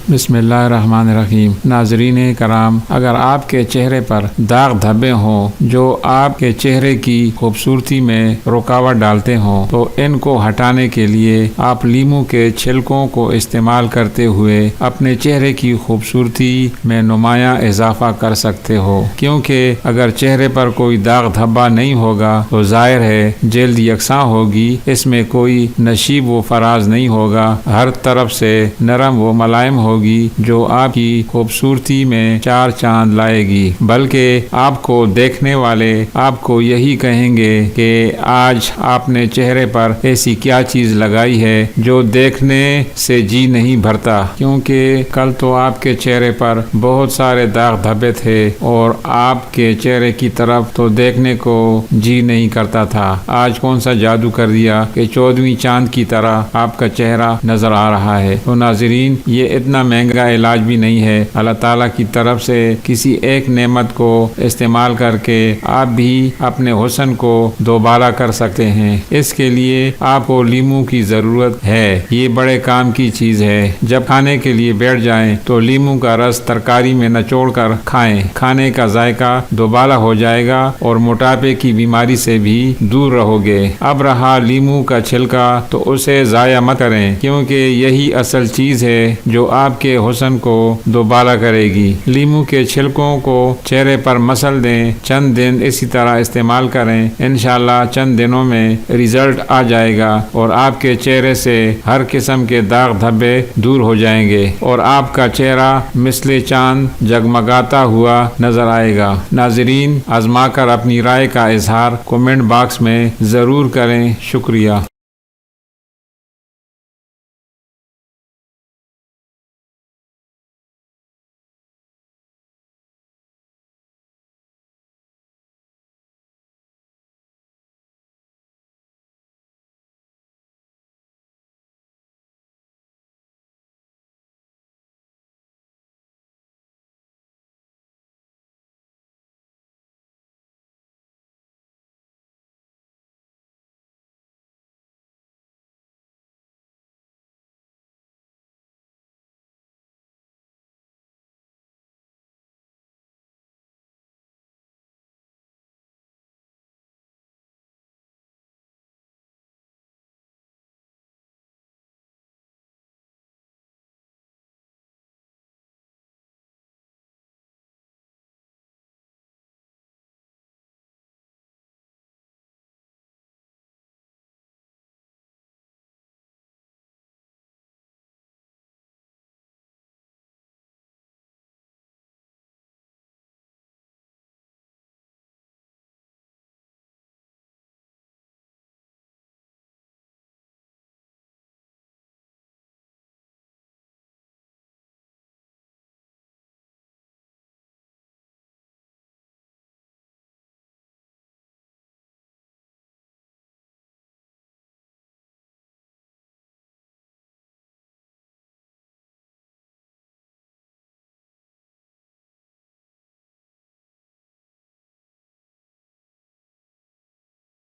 بسم اللہ الرحمن الرحیم۔ ناظرین کرام، اگر آپ کے چہرے پر داغ دھبے ہوں جو آپ کے چہرے کی خوبصورتی میں رکاوٹ ڈالتے ہوں تو ان کو ہٹانے کے لیے آپ لیمو کے چھلکوں کو استعمال کرتے ہوئے اپنے چہرے کی خوبصورتی میں نمایاں اضافہ کر سکتے ہو، کیونکہ اگر چہرے پر کوئی داغ دھبا نہیں ہوگا تو ظاہر ہے جلد یکساں ہوگی، اس میں کوئی نشیب و فراز نہیں ہوگا، ہر طرف سے نرم و ملائم ہوگی جو آپ کی خوبصورتی میں چار چاند لائے گی، بلکہ آپ کو دیکھنے والے آپ کو یہی کہیں گے کہ آج آپ نے چہرے پر ایسی کیا چیز لگائی ہے جو دیکھنے سے جی نہیں بھرتا، کیونکہ کل تو آپ کے چہرے پر بہت سارے داغ دھبے تھے اور آپ کے چہرے کی طرف تو دیکھنے کو جی نہیں کرتا تھا۔ آج کون سا جادو کر دیا کہ 14ویں چاند کی طرح آپ کا چہرہ نظر آ رہا ہے؟ تو ناظرین، یہ اتنا مہنگا علاج بھی نہیں ہے، اللہ تعالیٰ کی طرف سے کسی ایک نعمت کو استعمال کر کے آپ بھی اپنے حسن کو دوبالا کر سکتے ہیں۔ اس کے لیے آپ کو لیمو کی ضرورت ہے، یہ بڑے کام کی چیز ہے۔ جب کھانے کے لیے بیٹھ جائیں تو لیمو کا رس ترکاری میں نچوڑ کر کھائیں، کھانے کا ذائقہ دوبالا ہو جائے گا اور موٹاپے کی بیماری سے بھی دور رہو گے۔ اب رہا لیمو کا چھلکا تو اسے ضائع مت کریں، کیونکہ یہی اصل چیز ہے جو آپ کے حسن کو دوبالا کرے گی۔ لیمو کے چھلکوں کو چہرے پر مسل دیں، چند دن اسی طرح استعمال کریں، انشاءاللہ چند دنوں میں ریزلٹ آ جائے گا اور آپ کے چہرے سے ہر قسم کے داغ دھبے دور ہو جائیں گے اور آپ کا چہرہ مثل چاند جگمگاتا ہوا نظر آئے گا۔ ناظرین، آزما کر اپنی رائے کا اظہار کمنٹ باکس میں ضرور کریں۔ شکریہ۔